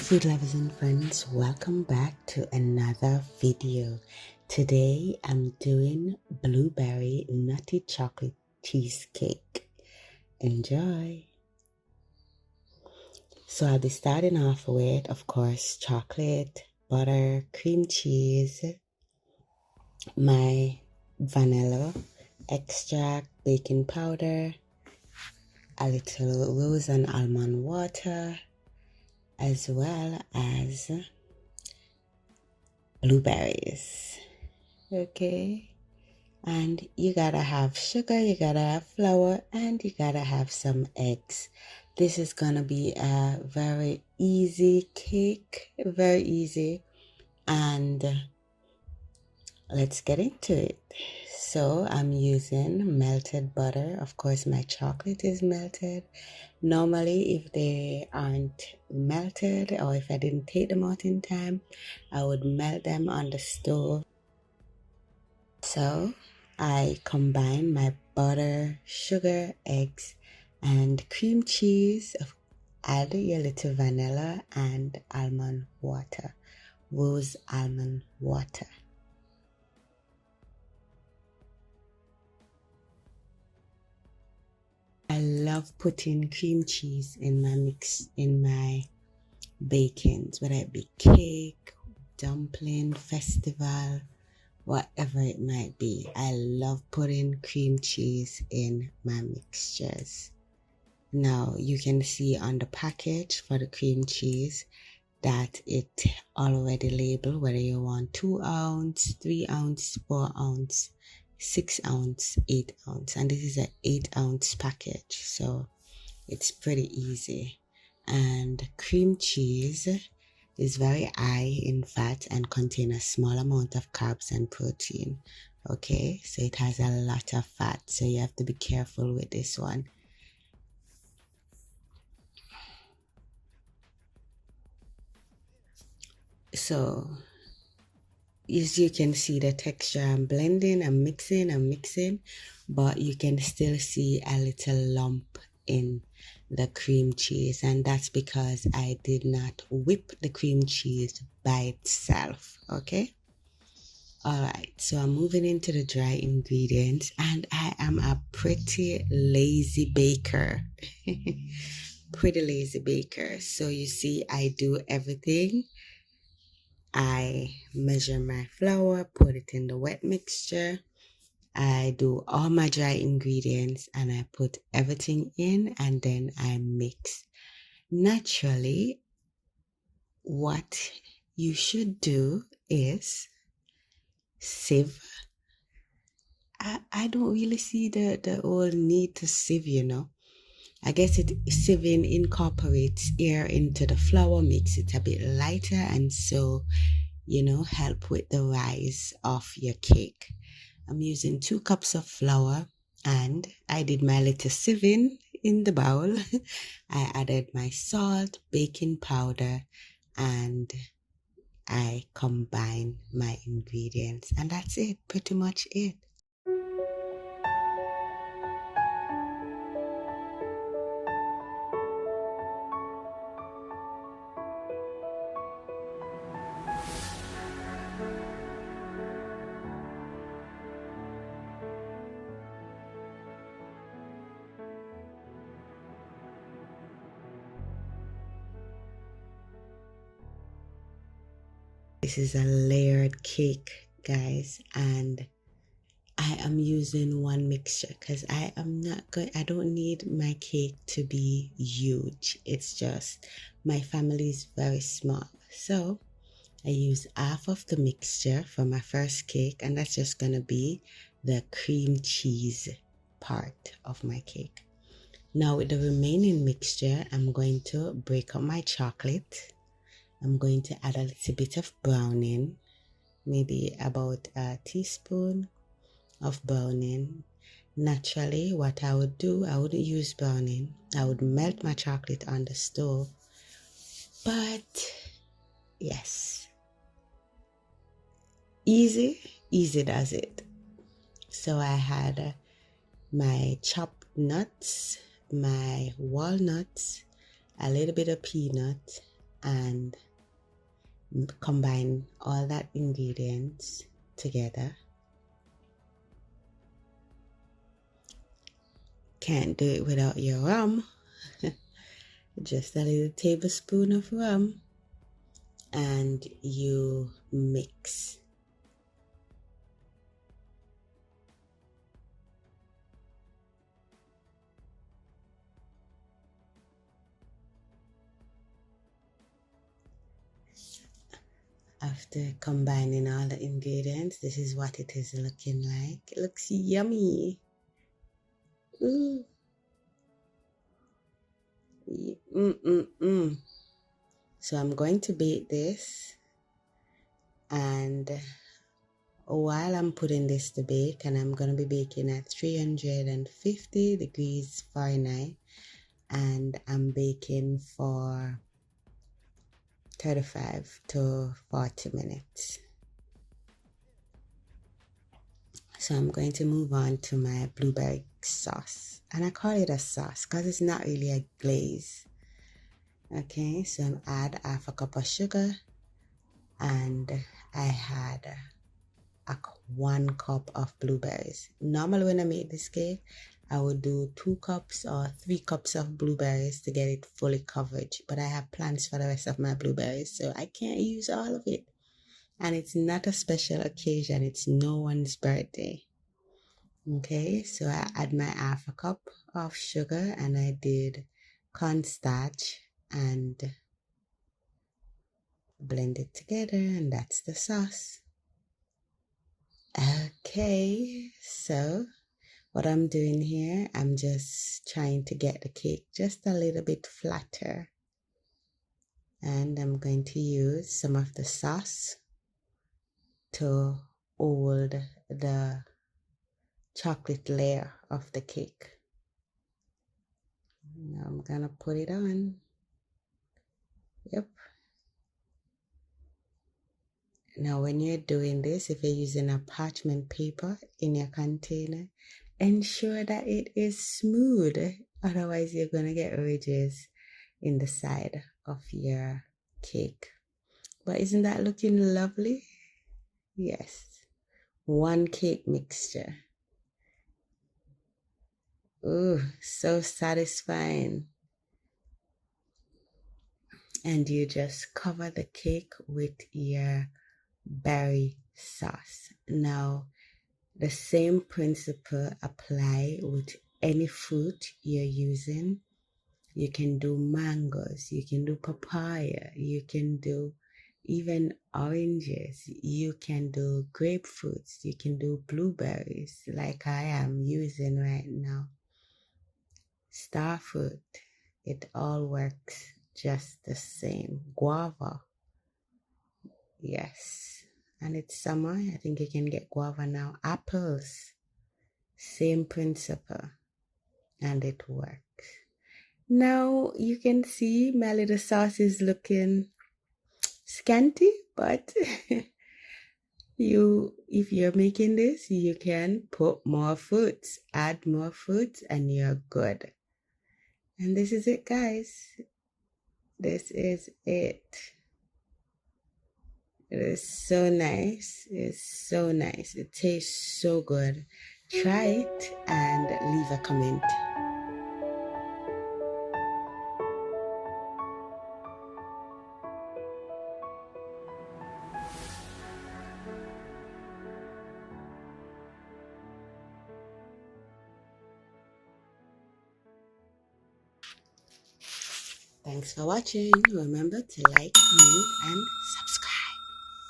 Food lovers and friends, welcome back to another video. Today I'm doing blueberry nutty chocolate cheesecake. Enjoy! So I'll be starting off with, of course, chocolate, butter, cream cheese, my vanilla extract, baking powder, a little rose and almond water, as well as blueberries. Okay, and you gotta have sugar, you gotta have flour, and you gotta have some eggs. This is gonna be a very easy cake, very easy, and let's get into it. So I'm using melted butter. Of course, my chocolate is melted. Normally, if they aren't melted or if I didn't take them out in time, I would melt them on the stove. So I combine my butter, sugar, eggs, and cream cheese. Add a little vanilla and almond water, rose almond water. I love putting cream cheese in my bakings, whether it be cake, dumpling, festival, whatever it might be. I love putting cream cheese in my mixtures. Now you can see on the package for the cream cheese that it already labeled whether you want 2 ounce, 3 ounce, 4 ounce, 6 ounce, 8 ounce, and this is an 8 ounce package, so it's pretty easy. And cream cheese is very high in fat and contain a small amount of carbs and protein. Okay, so it has a lot of fat, so you have to be careful with this one. So as you can see, the texture, I'm blending, I'm mixing, but you can still see a little lump in the cream cheese, and that's because I did not whip the cream cheese by itself. Okay, all right, so I'm moving into the dry ingredients, and I am a pretty lazy baker. Pretty lazy baker. So you see, I do everything. I measure my flour, put it in the wet mixture. I do all my dry ingredients and I put everything in, and then I mix. Naturally, what you should do is sieve. I don't really see the whole need to sieve, you know. I guess sieving incorporates air into the flour, makes it a bit lighter, and so, you know, help with the rise of your cake. I'm using 2 cups of flour, and I did my little sieving in the bowl. I added my salt, baking powder, and I combine my ingredients, and that's it, pretty much it. This is a layered cake, guys, and I am using one mixture because I don't need my cake to be huge. It's just my family is very small. So I use half of the mixture for my first cake, and that's just gonna be the cream cheese part of my cake. Now with the remaining mixture, I'm going to break up my chocolate. I'm going to add a little bit of browning, maybe about a teaspoon of browning. Naturally, what I would do, I wouldn't use browning. I would melt my chocolate on the stove. But yes, easy does it. So I had my chopped nuts, my walnuts, a little bit of peanut, and combine all that ingredients together. Can't do it without your rum. Just a little tablespoon of rum, and you mix. After combining all the ingredients, this is what it is looking like. It looks yummy. Ooh. So I'm going to bake this, and while I'm putting this to bake, and I'm going to be baking at 350 degrees Fahrenheit, and I'm baking for 35 to 40 minutes. So I'm going to move on to my blueberry sauce, and I call it a sauce because it's not really a glaze. Okay, so I'm add half a cup of sugar, and I had 1 cup of blueberries. Normally when I make this cake, I would do 2 cups or 3 cups of blueberries to get it fully covered, but I have plans for the rest of my blueberries, so I can't use all of it. And it's not a special occasion, it's no one's birthday. Okay, so I add my half a cup of sugar, and I did cornstarch and blend it together, and that's the sauce. Okay, so what I'm doing here, I'm just trying to get the cake just a little bit flatter, and I'm going to use some of the sauce to hold the chocolate layer of the cake. Now I'm gonna put it on. Yep. Now when you're doing this, if you're using a parchment paper in your container, ensure that it is smooth, otherwise you're gonna get ridges in the side of your cake. But isn't that looking lovely? Yes. 1 cake mixture. Ooh, so satisfying. And you just cover the cake with your berry sauce. Now, the same principle apply with any fruit you're using. You can do mangoes, you can do papaya, you can do even oranges, you can do grapefruits, you can do blueberries like I am using right now. Star fruit, it all works just the same. Guava, yes. And it's summer, I think you can get guava now. Apples, same principle, and it works. Now you can see my little sauce is looking scanty, but if you're making this, you can put more fruits, add more fruits, and you're good. And this is it, guys. This is it. It is so nice. It's so nice. It tastes so good. Try it and leave a comment. Thanks for watching. Remember to like, comment, and subscribe.